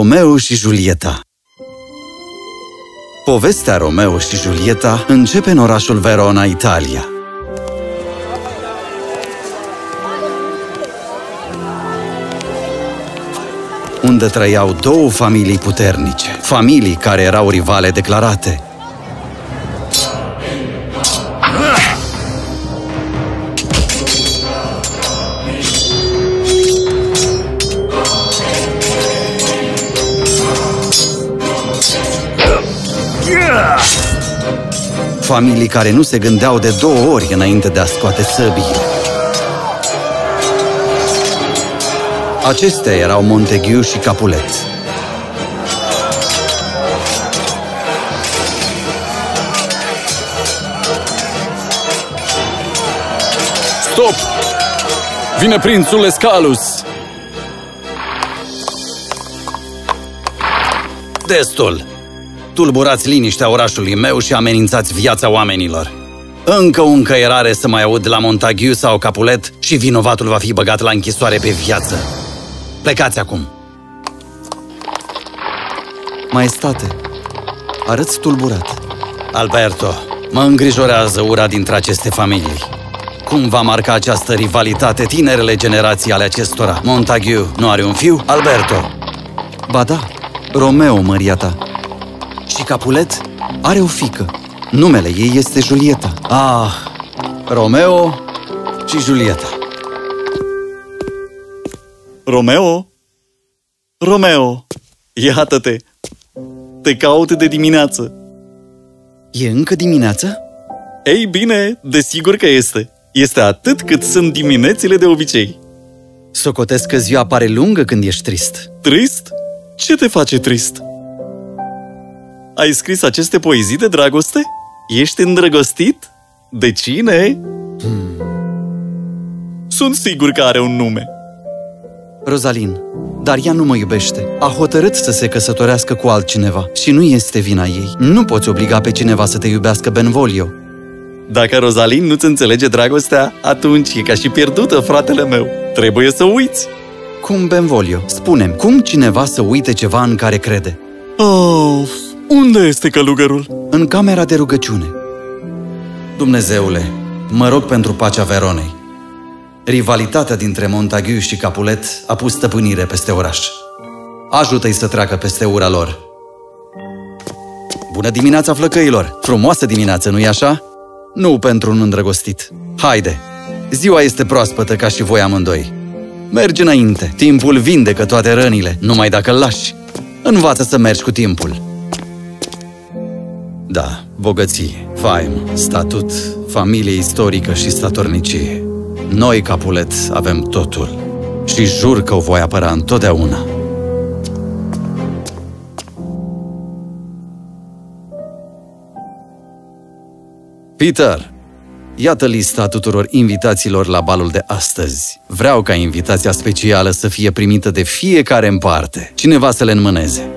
Romeo și Julieta. Povestea Romeo și Julieta începe în orașul Verona, Italia. Unde trăiau două familii puternice, familii care erau rivale declarate. Familii care nu se gândeau de două ori înainte de a scoate săbiile. Acestea erau Montagu și Capulet. Stop! Vine prințul Lescalus! Destul! Tulburați liniștea orașului meu și amenințați viața oamenilor. Încă o încăierare să mai aud la Montagu sau Capulet și vinovatul va fi băgat la închisoare pe viață. Plecați acum! Maestate, arăți tulburat. Alberto, mă îngrijorează ura dintre aceste familii. Cum va marca această rivalitate tinerele generații ale acestora? Montagu nu are un fiu? Alberto? Ba da, Romeo, măria ta. Și Capulet are o fiică. Numele ei este Julieta. Ah, Romeo și Julieta. Romeo? Romeo, iată-te! Te caut de dimineață. E încă dimineață? Ei bine, desigur că este. Este atât cât sunt diminețile de obicei. Socotesc că ziua pare lungă când ești trist. Trist? Ce te face trist? Ai scris aceste poezii de dragoste? Ești îndrăgostit? De cine? Sunt sigur că are un nume. Rosalin, dar ea nu mă iubește. A hotărât să se căsătorească cu altcineva și nu este vina ei. Nu poți obliga pe cineva să te iubească, Benvolio. Dacă Rosalin nu-ți înțelege dragostea, atunci e ca și pierdută, fratele meu. Trebuie să uiți. Cum, Benvolio? Spune-mi, cum cineva să uite ceva în care crede? Of, unde este călugărul? În camera de rugăciune. Dumnezeule, mă rog pentru pacea Veronei. Rivalitatea dintre Montagu și Capulet a pus stăpânire peste oraș. Ajută-i să treacă peste ura lor. Bună dimineața, flăcăilor! Frumoasă dimineață, nu-i așa? Nu pentru un îndrăgostit. Haide! Ziua este proaspătă ca și voi amândoi. Mergi înainte. Timpul vindecă toate rănile, numai dacă îl lași. Învață să mergi cu timpul. Da, bogăție, faimă, statut, familie istorică și statornicie. Noi, Capulet, avem totul și jur că o voi apăra întotdeauna. Peter, iată lista tuturor invitațiilor la balul de astăzi. Vreau ca invitația specială să fie primită de fiecare în parte. Cineva să le înmâneze.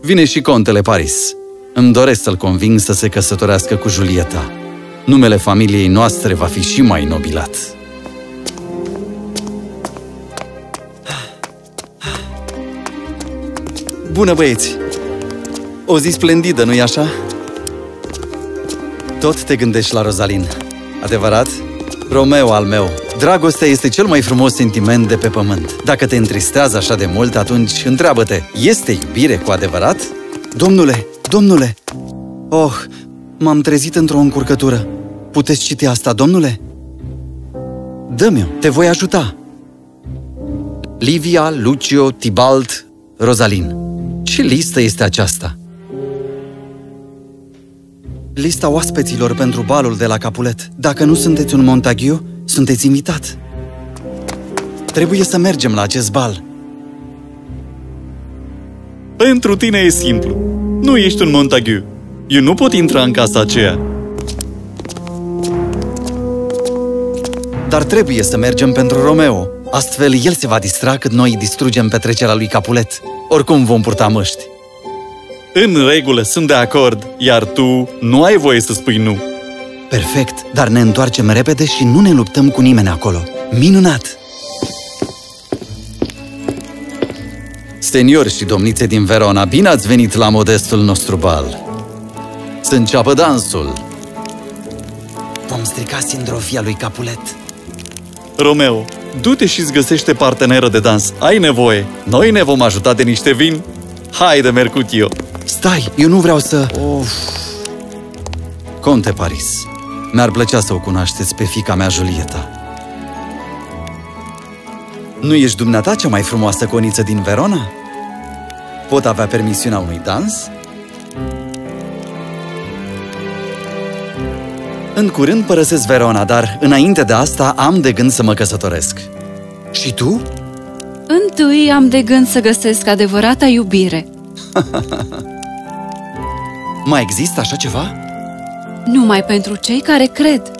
Vine și contele Paris. Îmi doresc să-l conving să se căsătorească cu Julieta. Numele familiei noastre va fi și mai nobilat. Bună, băieți! O zi splendidă, nu-i așa? Tot te gândești la Rosalin. Adevărat? Romeo al meu, dragostea este cel mai frumos sentiment de pe pământ. Dacă te întristează așa de mult, atunci întreabă-te, este iubire cu adevărat? Domnule! Oh, m-am trezit într-o încurcătură. Puteți citi asta, domnule? Dă-mi-o, te voi ajuta. Livia, Lucio, Tibalt, Rosalin. Ce listă este aceasta? Lista oaspeților pentru balul de la Capulet. Dacă nu sunteți un Montagu, sunteți invitat. Trebuie să mergem la acest bal. Pentru tine e simplu. Nu ești un Montagu. Eu nu pot intra în casa aceea. Dar trebuie să mergem pentru Romeo. Astfel, el se va distra cât noi distrugem petrecerea lui Capulet. Oricum vom purta măști. În regulă, sunt de acord, iar tu nu ai voie să spui nu. Perfect, dar ne întoarcem repede și nu ne luptăm cu nimeni acolo. Minunat! Seniori și domnițe din Verona, bine ați venit la modestul nostru bal. Să înceapă dansul. Vom strica sindrofia lui Capulet. Romeo, du-te și-ți găsește parteneră de dans. Ai nevoie. Noi ne vom ajuta de niște vin. Haide, Mercutio. Stai, eu nu vreau să... Conte Paris, mi-ar plăcea să o cunoașteți pe fiica mea, Julieta. Nu ești dumneata cea mai frumoasă coniță din Verona? Pot avea permisiunea unui dans? În curând părăsesc Verona, dar înainte de asta am de gând să mă căsătoresc. Și tu? Întâi am de gând să găsesc adevărata iubire. Mai există așa ceva? Numai pentru cei care cred.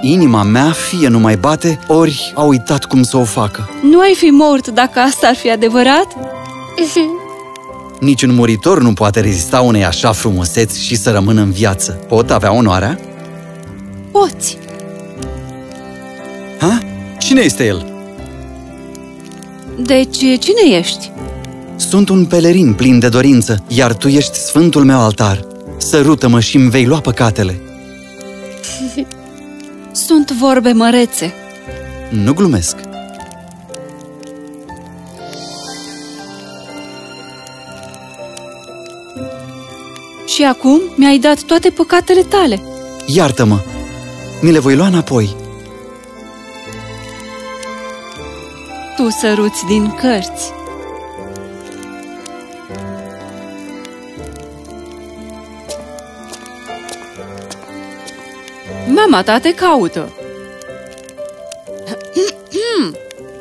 Inima mea fie nu mai bate, ori a uitat cum să o facă. Nu ai fi mort dacă asta ar fi adevărat? Niciun muritor nu poate rezista unei așa frumuseți și să rămână în viață. Pot avea onoarea? Poți. Ha? Cine este el? Deci, cine ești? Sunt un pelerin plin de dorință, iar tu ești sfântul meu altar. Sărută-mă și îmi vei lua păcatele. Sunt vorbe mărețe. Nu glumesc. Și acum mi-ai dat toate păcatele tale. Iartă-mă, mi le voi lua înapoi. Tu săruți din cărți. Mama ta te caută.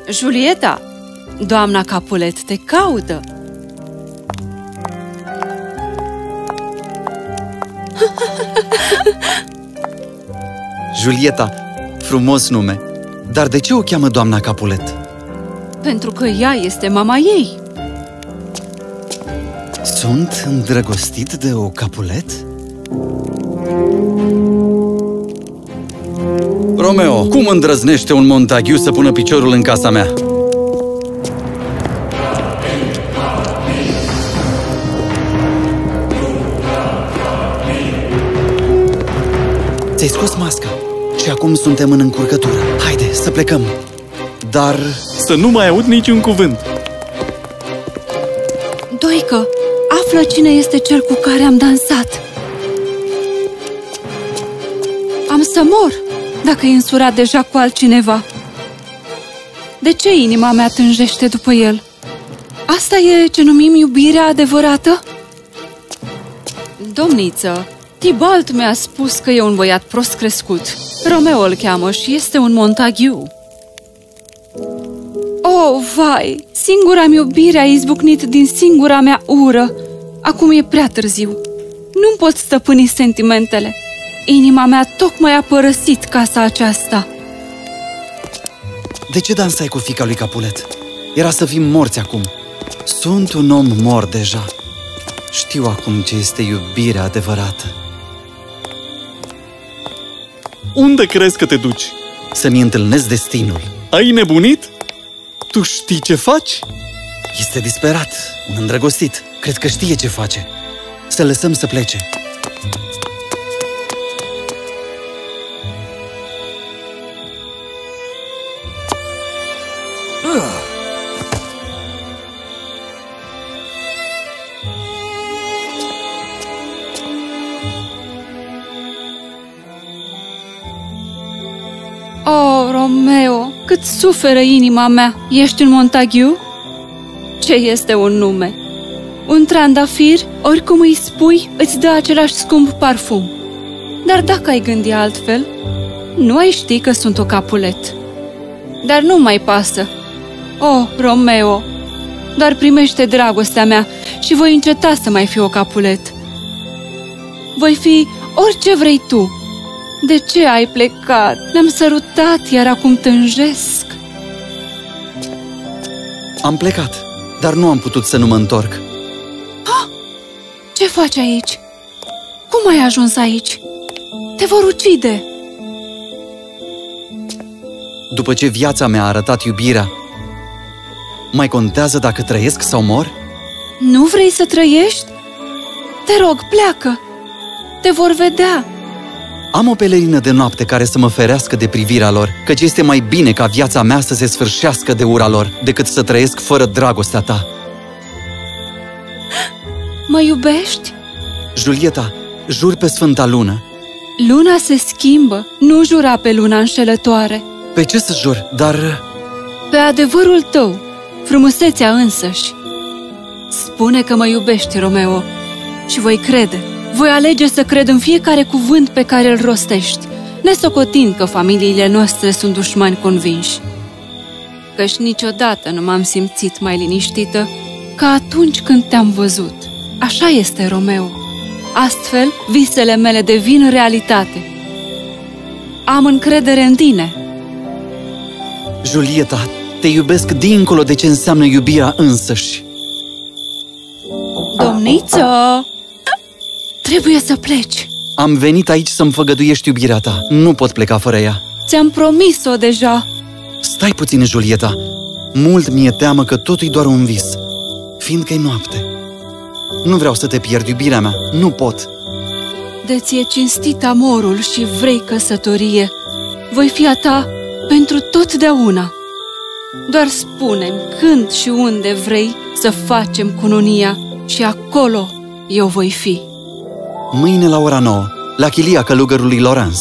Julieta, doamna Capulet te caută. Julieta, frumos nume. Dar de ce o cheamă doamna Capulet? Pentru că ea este mama ei. Sunt îndrăgostit de o Capulet? Romeo, cum îndrăznește un Montagu să pună piciorul în casa mea? Ți-ai scos masca și acum suntem în încurcătură. Haide, să plecăm. Dar... Să nu mai aud niciun cuvânt. Doică, află cine este cel cu care am dansat. Am să mor dacă e însurat deja cu altcineva. De ce inima mea tânjește după el? Asta e ce numim iubirea adevărată? Domniță, Tibalt mi-a spus că e un băiat prost crescut. Romeo îl cheamă și este un Montagu. Oh, vai! Singura-mi iubire a izbucnit din singura mea ură. Acum e prea târziu. Nu-mi pot stăpâni sentimentele. Inima mea tocmai a părăsit casa aceasta. De ce dansai cu fiica lui Capulet? Era să fim morți acum. Sunt un om mort deja. Știu acum ce este iubirea adevărată. Unde crezi că te duci? Să-mi întâlnesc destinul. Ai nebunit? Tu știi ce faci? Este disperat, un îndrăgostit. Cred că știe ce face. Să lăsăm să plece. Oh, Romeo, cât suferă inima mea! Ești un Montagu? Ce este un nume? Un trandafir, oricum îi spui, îți dă același scump parfum. Dar dacă ai gândi altfel, nu ai ști că sunt o Capulet. Dar nu mai pasă. Oh, Romeo, doar primește dragostea mea și voi înceta să mai fiu o Capulet. Voi fi orice vrei tu. De ce ai plecat? Ne-am sărutat, iar acum tânjesc. Am plecat, dar nu am putut să nu mă întorc. Ce faci aici? Cum ai ajuns aici? Te vor ucide. după ce viața mi-a arătat iubirea, mai contează dacă trăiesc sau mor? Nu vrei să trăiești? Te rog, pleacă! Te vor vedea! Am o pelerină de noapte care să mă ferească de privirea lor, căci este mai bine ca viața mea să se sfârșească de ura lor, decât să trăiesc fără dragostea ta. Mă iubești? Julieta, jur pe Sfânta Lună. Luna se schimbă, nu jura pe luna înșelătoare. Pe ce să jur, dar... Pe adevărul tău, frumusețea însăși. Spune că mă iubești, Romeo, și voi crede. Voi alege să cred în fiecare cuvânt pe care îl rostești, nesocotind că familiile noastre sunt dușmani convinși. Căci niciodată nu m-am simțit mai liniștită ca atunci când te-am văzut. Așa este, Romeo. Astfel, visele mele devin realitate. Am încredere în tine. Julieta, te iubesc dincolo de ce înseamnă iubirea însăși. Domniță! Trebuie să pleci. Am venit aici să-mi făgăduiești iubirea ta. Nu pot pleca fără ea. Ți-am promis-o deja. Stai puțin, Julieta. Mult mi-e teamă că totul e doar un vis, fiindcă e noapte. Nu vreau să te pierd, iubirea mea. Nu pot. De ți-e cinstit amorul și vrei căsătorie. Voi fi a ta pentru totdeauna. Doar spune-mi când și unde vrei să facem cununia și acolo eu voi fi. Mâine la ora 9, la chilia călugărului Laurence.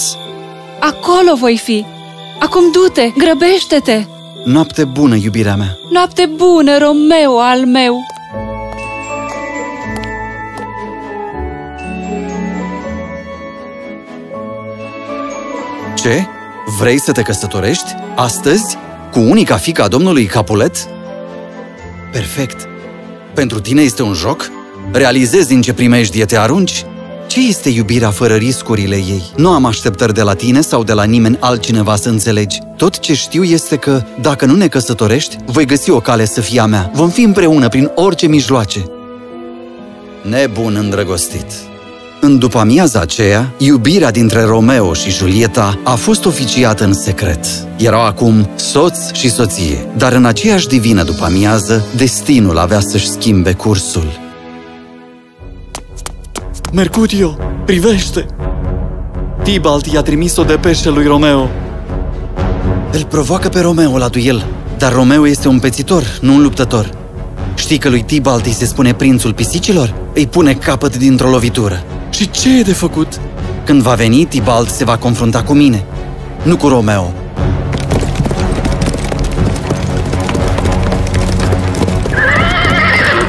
Acolo voi fi. Acum du-te, grăbește-te! Noapte bună, iubirea mea! Noapte bună, Romeo al meu! Ce? Vrei să te căsătorești? Astăzi? Cu unica fiică a domnului Capulet? Perfect! Pentru tine este un joc? Realizezi din ce primejdie te arunci? Ce este iubirea fără riscurile ei? Nu am așteptări de la tine sau de la nimeni altcineva să înțelegi. Tot ce știu este că, dacă nu ne căsătorești, voi găsi o cale să fie a mea. Vom fi împreună prin orice mijloace. Nebun îndrăgostit. În după-amiaza aceea, iubirea dintre Romeo și Julieta a fost oficiată în secret. Erau acum soț și soție, dar în aceeași divină după-amiază, destinul avea să-și schimbe cursul. Mercutio, privește! Tybalt i-a trimis o depeșă lui Romeo. Îl provoacă pe Romeo la duel, dar Romeo este un pețitor, nu un luptător. Știi că lui Tybalt îi se spune prințul pisicilor? Îi pune capăt dintr-o lovitură. Și ce e de făcut? Când va veni, Tybalt se va confrunta cu mine, nu cu Romeo.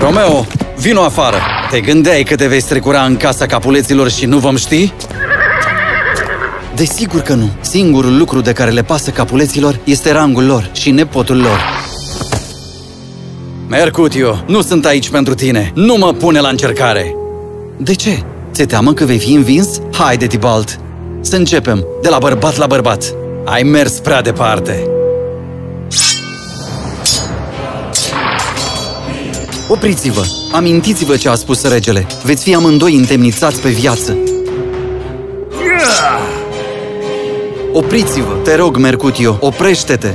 Romeo, vino afară! Te gândeai că te vei strecura în casa Capuleților și nu vom ști? Desigur că nu. Singurul lucru de care le pasă Capuleților este rangul lor și nepotul lor. Mercutio, nu sunt aici pentru tine. Nu mă pune la încercare. De ce? Ți-e teamă că vei fi învins? Haide, Tybalt! Să începem, de la bărbat la bărbat. Ai mers prea departe. Opriți-vă! Amintiți-vă ce a spus regele. Veți fi amândoi întemnițați pe viață. Opriți-vă! Te rog, Mercutio, oprește-te!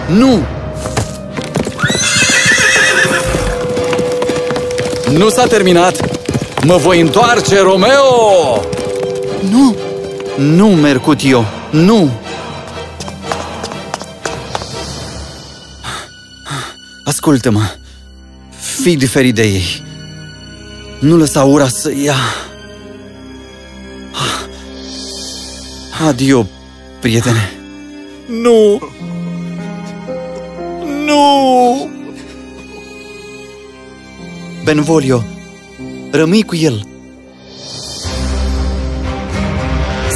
Nu! Nu s-a terminat! Mă voi întoarce, Romeo! Nu! Nu, Mercutio! Nu! Ascultă-mă! Fii diferit de ei. Nu lăsa ura să ia... Adio, prietene! Nu! Nu! Benvolio, rămâi cu el.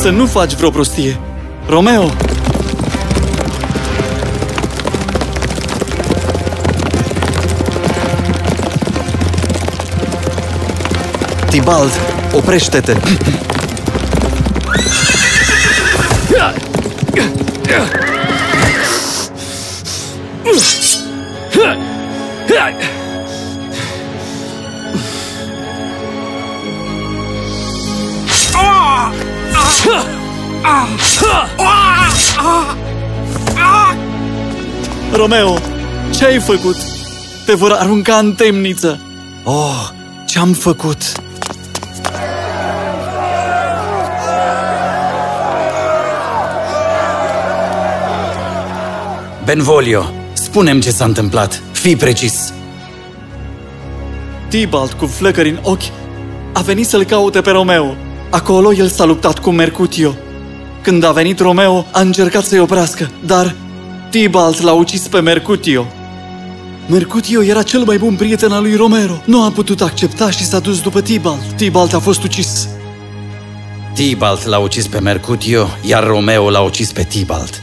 Să nu faci vreo prostie! Romeo! Tybalt, oprește-te! Romeo, ce ai făcut? Te vor arunca în temniță! Oh, ce-am făcut? Benvolio, spune-mi ce s-a întâmplat. Fii precis. Tybalt, cu flăcări în ochi, a venit să-l caute pe Romeo. Acolo el s-a luptat cu Mercutio. Când a venit Romeo, a încercat să-i oprească, dar Tybalt l-a ucis pe Mercutio. Mercutio era cel mai bun prieten al lui Romeo. Nu a putut accepta și s-a dus după Tybalt. Tybalt a fost ucis. Tybalt l-a ucis pe Mercutio, iar Romeo l-a ucis pe Tybalt.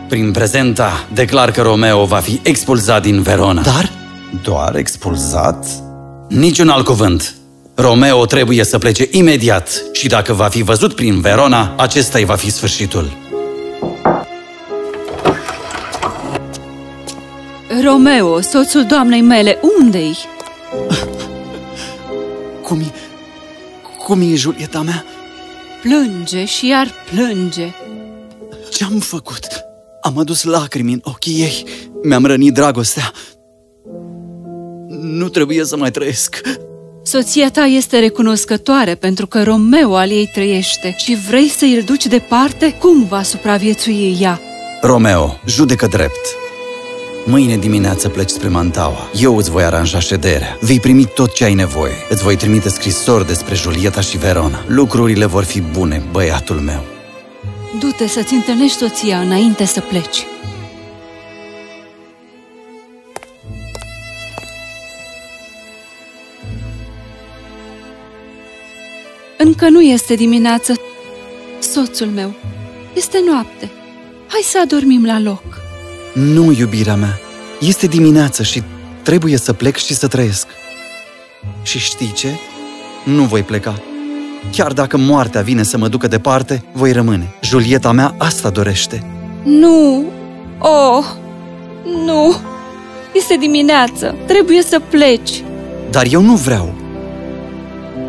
Prin prezenta, declar că Romeo va fi expulzat din Verona. Dar? Doar expulzat? Niciun alt cuvânt. Romeo trebuie să plece imediat și dacă va fi văzut prin Verona, acesta-i va fi sfârșitul. Romeo, soțul doamnei mele, unde-i? Cum e Julieta mea? Plânge și iar plânge. Ce-am făcut? Am adus lacrimi în ochii ei. Mi-am rănit dragostea. Nu trebuie să mai trăiesc. Soția ta este recunoscătoare pentru că Romeo al ei trăiește și vrei să îl duci departe? Cum va supraviețui ea? Romeo, judecă drept. Mâine dimineață pleci spre Mantua. Eu îți voi aranja șederea. Vei primi tot ce ai nevoie. Îți voi trimite scrisori despre Julieta și Verona. Lucrurile vor fi bune, băiatul meu. Du-te să-ți întâlnești soția înainte să pleci. Încă nu este dimineață, soțul meu. Este noapte. Hai să adormim la loc. Nu, iubirea mea. Este dimineață și trebuie să plec și să trăiesc. Și știi ce? Nu voi pleca. Chiar dacă moartea vine să mă ducă departe, voi rămâne. Julieta mea asta dorește. Nu! Oh! Nu! Este dimineață. Trebuie să pleci. Dar eu nu vreau.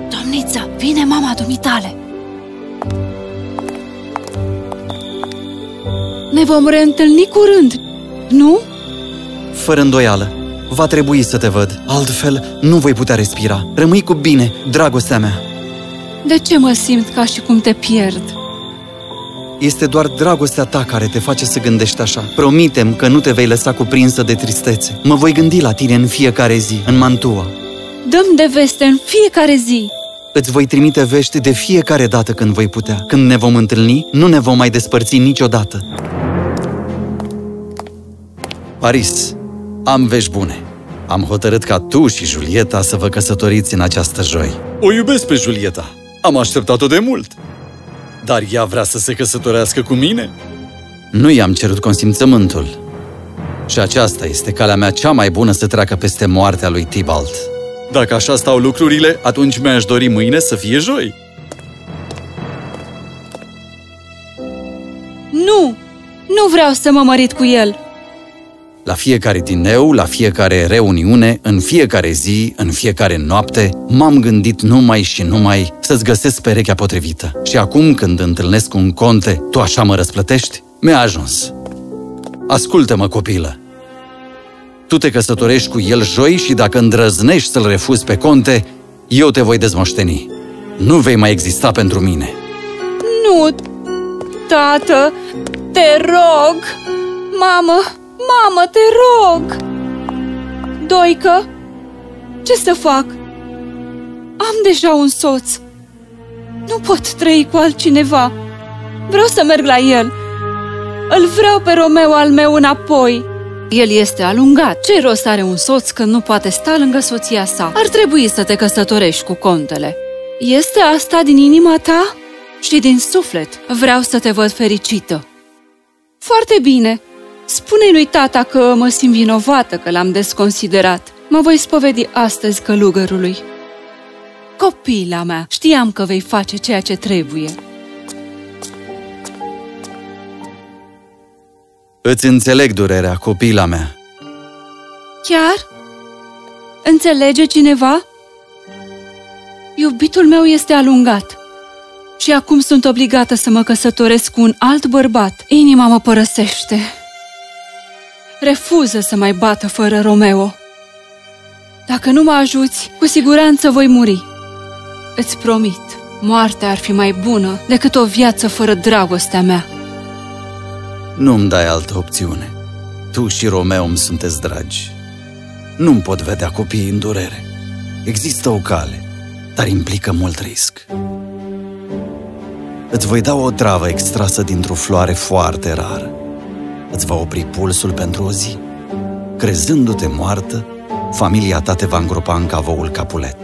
Domniță, vine mama dumitale. Ne vom reîntâlni curând, nu? Fără îndoială. Va trebui să te văd. Altfel, nu voi putea respira. Rămâi cu bine, dragostea mea. De ce mă simt ca și cum te pierd? Este doar dragostea ta care te face să gândești așa. Promitem că nu te vei lăsa cuprinsă de tristețe. Mă voi gândi la tine în fiecare zi, în Mantua. Dă-mi de veste în fiecare zi. Îți voi trimite vești de fiecare dată când voi putea. Când ne vom întâlni, nu ne vom mai despărți niciodată. Paris, am vești bune. Am hotărât ca tu și Julieta să vă căsătoriți în această joi. O iubesc pe Julieta. Am așteptat-o de mult. Dar ea vrea să se căsătorească cu mine? Nu i-am cerut consimțământul. Și aceasta este calea mea cea mai bună să treacă peste moartea lui Tybalt. Dacă așa stau lucrurile, atunci mi-aș dori mâine să fie joi. Nu! Nu vreau să mă mărit cu el! La fiecare dineu, la fiecare reuniune, în fiecare zi, în fiecare noapte, m-am gândit numai și numai să-ți găsesc perechea potrivită. Și acum, când întâlnesc un conte, tu așa mă răsplătești? Mi-a ajuns. Ascultă-mă, copilă. Tu te căsătorești cu el joi și dacă îndrăznești să-l refuzi pe conte, eu te voi dezmoșteni. Nu vei mai exista pentru mine. Nu, tată, te rog! Mamă, te rog! Doică, ce să fac? Am deja un soț. Nu pot trăi cu altcineva. Vreau să merg la el. Îl vreau pe Romeo al meu înapoi. El este alungat. Ce rost are un soț când nu poate sta lângă soția sa? Ar trebui să te căsătorești cu contele. Este asta din inima ta? Și din suflet vreau să te văd fericită. Foarte bine. Spune-i lui tata că mă simt vinovată că l-am desconsiderat. Mă voi spovedi astăzi călugărului. Copila mea, știam că vei face ceea ce trebuie. Îți înțeleg durerea, copila mea. Chiar? Înțelege cineva? Iubitul meu este alungat și acum sunt obligată să mă căsătoresc cu un alt bărbat. Inima mă părăsește. Refuză să mai bată fără Romeo. Dacă nu mă ajuți, cu siguranță voi muri. Îți promit, moartea ar fi mai bună decât o viață fără dragostea mea. Nu-mi dai altă opțiune. Tu și Romeo îmi sunteți dragi. Nu-mi pot vedea copiii în durere. Există o cale, dar implică mult risc. Îți voi da o travă extrasă dintr-o floare foarte rară. Îți va opri pulsul pentru o zi. Crezându-te moartă, familia ta te va îngropa în cavoul Capulet.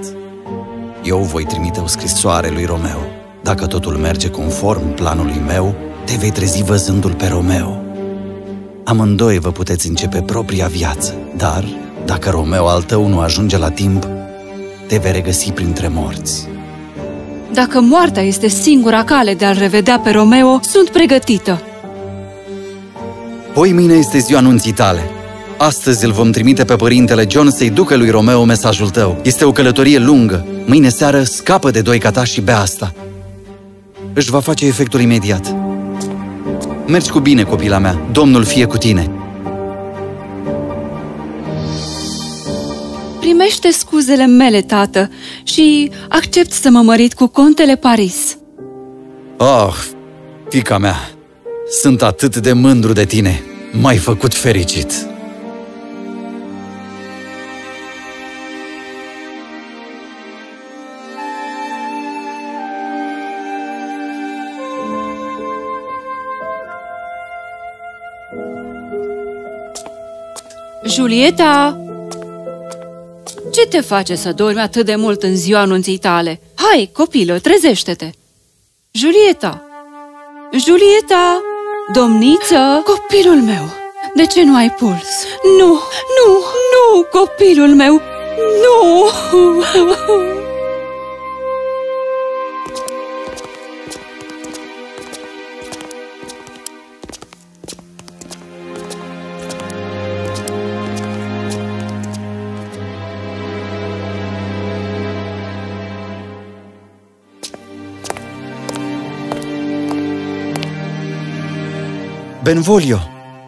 Eu voi trimite o scrisoare lui Romeo. Dacă totul merge conform planului meu, te vei trezi văzându-l pe Romeo. Amândoi vă puteți începe propria viață, dar dacă Romeo al tău nu ajunge la timp, te vei regăsi printre morți. Dacă moartea este singura cale de a-l revedea pe Romeo, sunt pregătită. Poi mâine este ziua nunții tale. Astăzi îl vom trimite pe părintele John să-i ducă lui Romeo mesajul tău. Este o călătorie lungă. Mâine seară scapă de doica ta și bea asta. Își va face efectul imediat. Mergi cu bine, copila mea. Domnul fie cu tine. Primește scuzele mele, tată, și accept să mă mărit cu contele Paris. Oh, fiica mea, sunt atât de mândru de tine. M-ai făcut fericit. Julieta! Ce te face să dormi atât de mult în ziua anunții tale? Hai, copilă, trezește-te! Julieta! Julieta! Domniță! Copilul meu! De ce nu ai puls? Nu, nu, nu, copilul meu! Nu! Benvolio,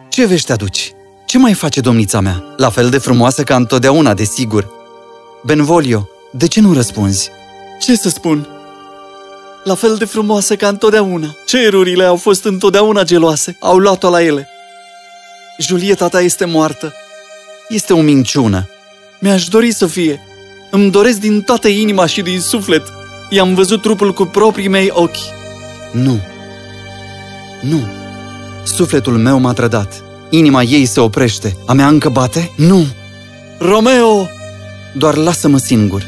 ce vești aduci? Ce mai face domnița mea? La fel de frumoasă ca întotdeauna, desigur. Benvolio, de ce nu răspunzi? Ce să spun? La fel de frumoasă ca întotdeauna. Cerurile au fost întotdeauna geloase. Au luat-o la ele. Julieta ta este moartă. Este o minciună. Mi-aș dori să fie. Îmi doresc din toată inima și din suflet. I-am văzut trupul cu proprii mei ochi. Nu. Nu. Sufletul meu m-a trădat. Inima ei se oprește. A mea încă bate? Nu! Romeo! Doar lasă-mă singur.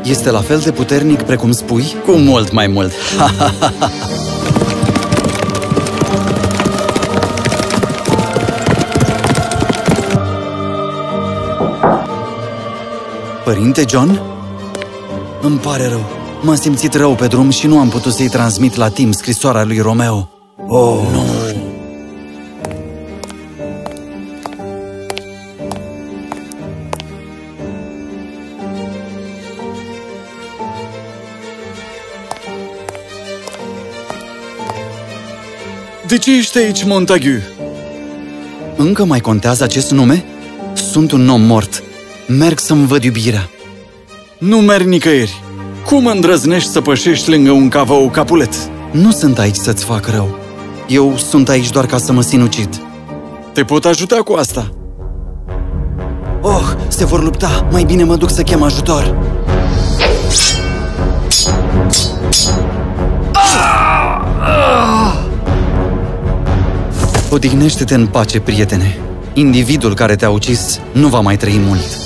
Este la fel de puternic precum spui? Cu mult mai mult. Părinte John? Îmi pare rău. M-am simțit rău pe drum și nu am putut să-i transmit la timp scrisoarea lui Romeo. Oh, nu! De ce ești aici, Montagu? Încă mai contează acest nume? Sunt un om mort. Merg să-mi văd iubirea. Nu merg nicăieri. Cum îndrăznești să pășești lângă un cavou Capulet? Nu sunt aici să-ți fac rău. Eu sunt aici doar ca să mă sinucid. Te pot ajuta cu asta. Oh, se vor lupta. Mai bine mă duc să chem ajutor. Odihnește-te în pace, prietene. Individul care te-a ucis nu va mai trăi mult.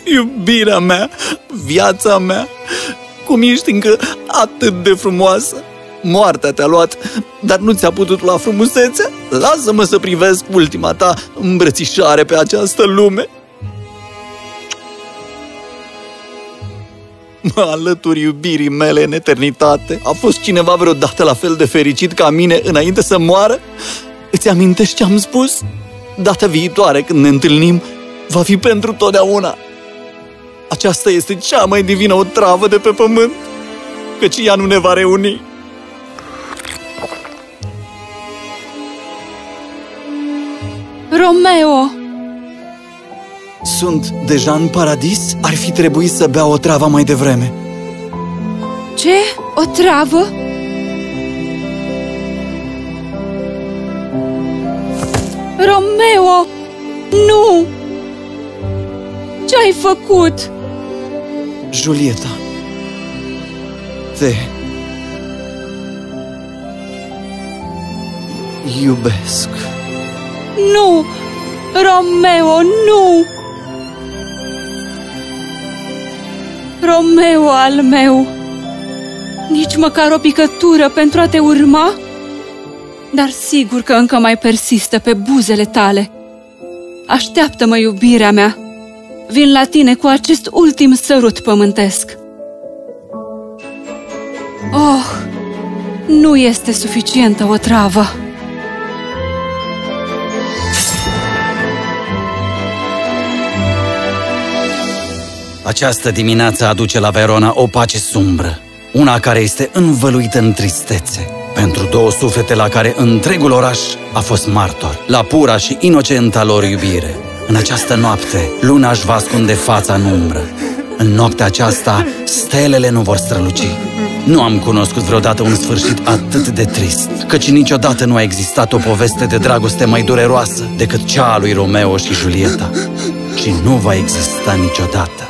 Iubirea mea, viața mea, cum ești încă atât de frumoasă. Moartea te-a luat, dar nu ți-a putut lua frumusețea? Lasă-mă să privesc ultima ta îmbrățișare pe această lume. Mă alături iubirii mele în eternitate. A fost cineva vreodată la fel de fericit ca mine înainte să moară? Îți amintești ce am spus? data viitoare când ne întâlnim, va fi pentru totdeauna. Aceasta este cea mai divină otravă de pe pământ, căci ea nu ne va reuni. Romeo! Sunt deja în paradis? Ar fi trebuit să bea otrava mai devreme. Ce? Otravă? Romeo! Nu! Ce-ai făcut? Julieta, te iubesc. Nu! Romeo, nu! Romeo al meu! Nici măcar o picătură pentru a te urma? Dar sigur că încă mai persistă pe buzele tale. Așteaptă-mă, iubirea mea! Vin la tine cu acest ultim sărut pământesc. Oh, nu este suficientă otravă. Această dimineață aduce la Verona o pace sumbră, una care este învăluită în tristețe, pentru două suflete la care întregul oraș a fost martor, la pura și inocenta lor iubire. În această noapte, luna își va ascunde fața în umbră. În noaptea aceasta, stelele nu vor străluci. Nu am cunoscut vreodată un sfârșit atât de trist, căci niciodată nu a existat o poveste de dragoste mai dureroasă decât cea a lui Romeo și Julieta. Și nu va exista niciodată.